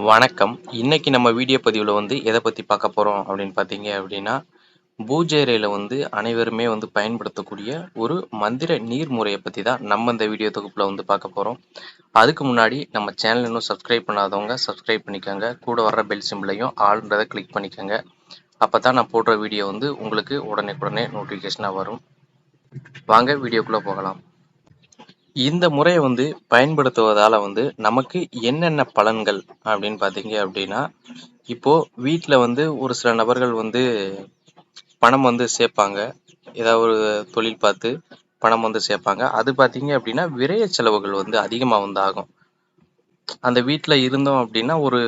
வணக்கம். இன்னைக்கு நம்ம வீடியோ பதிவுல எத பத்தி பார்க்க போறோம் அப்படின்னு பார்த்தீங்க அப்படின்னா, பூஜை அறையில அனைவருமே பயன்படுத்தக்கூடிய ஒரு மந்திர நீர் முறைய பத்தி தான் நம்ம இந்த வீடியோ தொகுப்புல பார்க்க போறோம். அதுக்கு முன்னாடி நம்ம சேனல் இன்னும் சப்ஸ்கிரைப் பண்ணாதவங்க சப்ஸ்கிரைப் பண்ணிக்கங்க. கூட வர்ற பெல் சிம்பலையும் ஆல்ன்றத கிளிக் பண்ணிக்கங்க. அப்பதான் நான் போடுற வீடியோ உங்களுக்கு உடனே நோட்டிஃபிகேஷனா வரும். வாங்க வீடியோக்குள்ள போகலாம். இந்த முறைய பயன்படுத்துவதால நமக்கு என்னென்ன பலன்கள் அப்படின்னு பார்த்தீங்க அப்படின்னா, இப்போ வீட்ல ஒரு சில நபர்கள் பணம் சேர்ப்பாங்க. ஏதாவது ஒரு தொழில் பார்த்து பணம் சேர்ப்பாங்க. அது பார்த்தீங்க அப்படின்னா, விரய செலவுகள் அதிகமா ஆகும். அந்த வீட்ல இருந்தோம் அப்படின்னா, ஒரு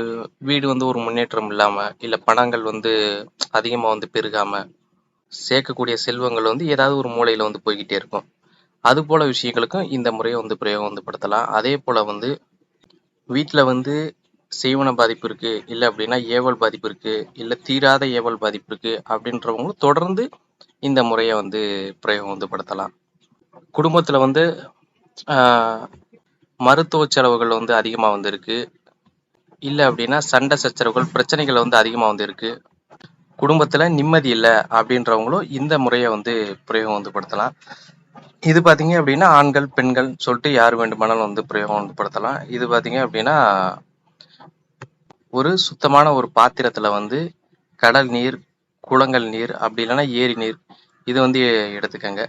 வீடு ஒரு முன்னேற்றம் இல்லாம, இல்ல பணங்கள் அதிகமா பெருகாம, சேர்க்கக்கூடிய செல்வங்கள் ஏதாவது ஒரு மூலையில போய்க்கிட்டே இருக்கும். அது போல விஷயங்களுக்கும் இந்த முறையை பிரயோகம் படுத்தலாம். அதே போல வீட்ல செய்வன பாதிப்பு இருக்கு, இல்ல அப்படின்னா ஏவல் பாதிப்பு இருக்கு, இல்ல தீராத ஏவல் பாதிப்பு இருக்கு அப்படின்றவங்களும் தொடர்ந்து இந்த முறையை பிரயோகம் படுத்தலாம். குடும்பத்துல ஆஹ் மருத்துவ செலவுகள் அதிகமா இருக்கு, இல்ல அப்படின்னா சண்டை சச்சரவுகள் பிரச்சனைகள் அதிகமா இருக்கு, குடும்பத்துல நிம்மதி இல்லை அப்படின்றவங்களும் இந்த முறையை பிரயோகம் படுத்தலாம். இது பார்த்தீங்க அப்படின்னா ஆண்கள் பெண்கள் சொல்லிட்டு யார் வேண்டுமானாலும் பிரயோகம் படுத்தலாம். இது பார்த்தீங்க அப்படின்னா ஒரு சுத்தமான ஒரு பாத்திரத்துல கடல் நீர், குளங்கள் நீர், அப்படி இல்லைன்னா ஏரி நீர், இது எடுத்துக்கங்க.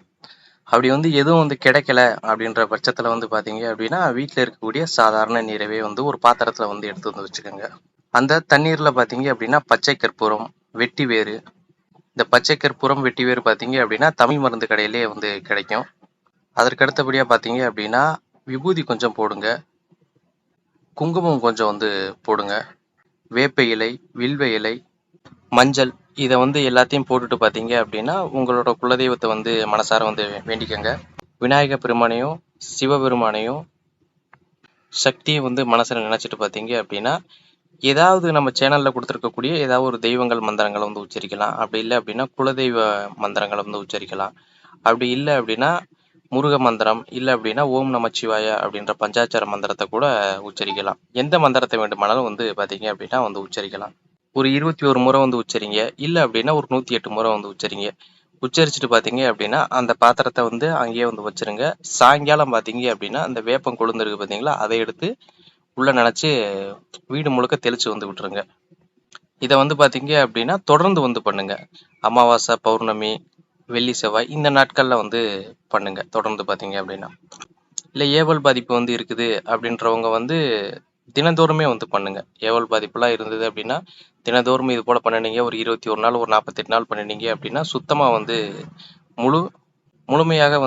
அப்படி எதுவும் கிடைக்கல அப்படின்ற பட்சத்துல பார்த்தீங்க அப்படின்னா வீட்டில் இருக்கக்கூடிய சாதாரண நீரவே ஒரு பாத்திரத்துல எடுத்து வச்சுக்கோங்க. அந்த தண்ணீர்ல பார்த்தீங்க அப்படின்னா பச்சை கற்பூரம், வெட்டி வேறு. இந்த பச்சை கற்பூரம் வெட்டி வேறு பார்த்தீங்க அப்படின்னா தமிழ் மருந்து கடையிலே கிடைக்கும். அதற்கு அடுத்தபடியா பார்த்தீங்க அப்படின்னா விபூதி கொஞ்சம் போடுங்க, குங்குமம் கொஞ்சம் போடுங்க, வேப்ப இலை, வில்வ இலை, மஞ்சள், இதை எல்லாத்தையும் போட்டுட்டு பார்த்தீங்க அப்படின்னா உங்களோட குலதெய்வத்தை மனசார வேண்டிக்கங்க. விநாயக பெருமானையும் சிவபெருமானையும் சக்தியும் மனசுல நினைச்சிட்டு பார்த்தீங்க அப்படின்னா ஏதாவது நம்ம சேனல்ல கொடுத்துருக்கக்கூடிய ஏதாவது ஒரு தெய்வங்கள் மந்திரங்களை உச்சரிக்கலாம். அப்படி இல்லை அப்படின்னா குலதெய்வ மந்திரங்களை உச்சரிக்கலாம். அப்படி இல்லை அப்படின்னா முருக மந்திரம், இல்லை அப்படின்னா ஓம் நமச்சிவாய அப்படின்ற பஞ்சாட்சர மந்திரத்தை கூட உச்சரிக்கலாம். எந்த மந்திரத்தை வேண்டுமானாலும் பார்த்தீங்க அப்படின்னா உச்சரிக்கலாம். ஒரு 21 முறை உச்சரிங்க, இல்லை அப்படின்னா ஒரு 108 முறை உச்சரிங்க. உச்சரிச்சுட்டு பார்த்தீங்க அப்படின்னா அந்த பாத்திரத்தை அங்கேயே வச்சிருங்க. சாயங்காலம் பார்த்தீங்க அப்படின்னா அந்த வேப்பம் கொழுந்து இருக்கு பார்த்தீங்களா, அதை எடுத்து உள்ள நினைச்சு வீடு முழுக்க தெளிச்சு விட்டுருங்க. இதை பார்த்தீங்க அப்படின்னா தொடர்ந்து பண்ணுங்க. அமாவாசை, பௌர்ணமி, வெள்ளி, செவ்வாய் இந்த நாட்கள்ல பண்ணுங்க தொடர்ந்து பார்த்தீங்க அப்படின்னா. இல்லை ஏவல் பாதிப்பு இருக்குது அப்படின்றவங்க தினந்தோறுமே பண்ணுங்க. ஏவல் பாதிப்புலாம் இருந்தது அப்படின்னா தினந்தோறும் இது போல பண்ணினீங்க, ஒரு 21 நாள், ஒரு 48 நாள் பண்ணினீங்க அப்படின்னா சுத்தமா முழுமையாக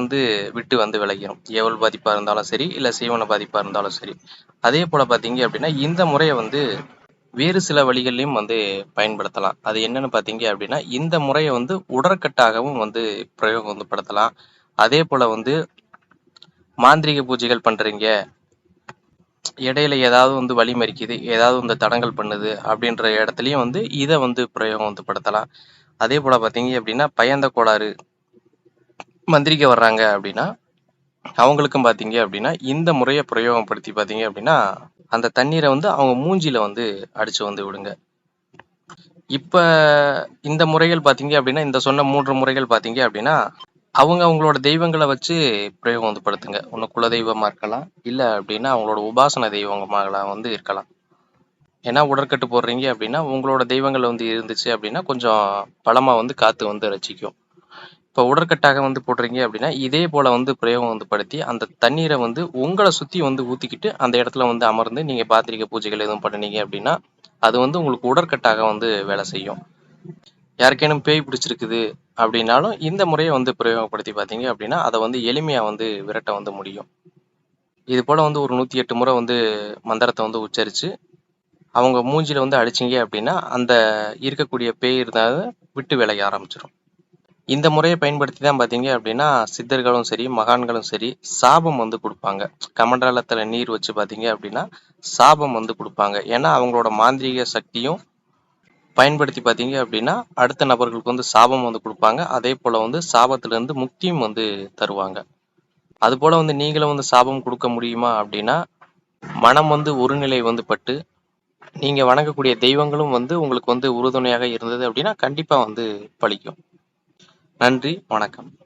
விட்டு விலகிடும். ஏவல் பாதிப்பா இருந்தாலும் சரி, இல்லை சீவன பாதிப்பா இருந்தாலும் சரி. அதே போல பார்த்தீங்க அப்படின்னா இந்த முறையை வேறு சில வழிகள்லையும் பயன்படுத்தலாம். அது என்னன்னு பார்த்தீங்க அப்படின்னா இந்த முறையை உடற்கட்டாகவும் பிரயோகம் படுத்தலாம். அதே போல மாந்திரீக பூஜைகள் பண்றீங்க, இடையில ஏதாவது வழி மறிக்குது, ஏதாவது தடங்கல் பண்ணுது அப்படின்ற இடத்துலயும் இதை பிரயோகம் படுத்தலாம். அதே போல பார்த்தீங்க அப்படின்னா பயந்த கோளாறு மந்திரிக்க வர்றாங்க அப்படின்னா அவங்களுக்கும் பார்த்தீங்க அப்படின்னா இந்த முறையை பிரயோகப்படுத்தி பார்த்தீங்க அப்படின்னா அந்த தண்ணீரை அவங்க மூஞ்சில அடிச்சு விடுங்க. இப்ப இந்த முறைகள் பார்த்தீங்க அப்படின்னா இந்த சொன்ன 3 முறைகள் பார்த்தீங்க அப்படின்னா அவங்களோட தெய்வங்களை வச்சு பிரயோகம் படுத்துங்க. ஒன்று குலதெய்வமா இருக்கலாம், இல்லை அப்படின்னா அவங்களோட உபாசன தெய்வமாக இருக்கலாம். ஏன்னா உடற்கட்டு போடுறீங்க அப்படின்னா உங்களோட தெய்வங்கள் இருந்துச்சு அப்படின்னா கொஞ்சம் பலமா காத்து ரசிக்கும். இப்போ உடற்கட்டாக போடுறீங்க அப்படின்னா இதே போல பிரயோகம் படுத்தி அந்த தண்ணீரை உங்களை சுத்தி ஊத்திக்கிட்டு அந்த இடத்துல அமர்ந்து நீங்க பாத்திரிக பூஜைகள் எதுவும் பண்ணினீங்க அப்படின்னா அது உங்களுக்கு உடற்கட்டாக வேலை செய்யும். யாருக்கேனும் பேய் பிடிச்சிருக்குது அப்படின்னாலும் இந்த முறையை பிரயோகப்படுத்தி பார்த்தீங்க அப்படின்னா அதை எளிமையா விரட்ட முடியும். இது போல ஒரு 108 முறை மந்திரத்தை உச்சரிச்சு அவங்க மூஞ்சில அடிச்சிங்க அப்படின்னா அந்த இருக்கக்கூடிய பேய் இருந்தாலும் விட்டு விலக ஆரம்பிச்சிடும். இந்த முறையை பயன்படுத்தி தான் பார்த்தீங்க அப்படின்னா சித்தர்களும் சரி, மகான்களும் சரி சாபம் கொடுப்பாங்க. கமண்டலத்துல நீர் வச்சு பார்த்தீங்க அப்படின்னா சாபம் கொடுப்பாங்க. ஏன்னா அவங்களோட மாந்திரீக சக்தியும் பயன்படுத்தி பார்த்தீங்க அப்படின்னா அடுத்த நபர்களுக்கு சாபம் கொடுப்பாங்க. அதே போல சாபத்துல இருந்து முக்தியும் தருவாங்க. அது போல நீங்களும் சாபம் கொடுக்க முடியுமா அப்படின்னா மனம் ஒருநிலை பட்டு நீங்க வணங்கக்கூடிய தெய்வங்களும் வந்து உங்களுக்கு வந்து உறுதுணையாக இருந்தது அப்படின்னா கண்டிப்பா வந்து பலிக்கும். நன்றி, வணக்கம்.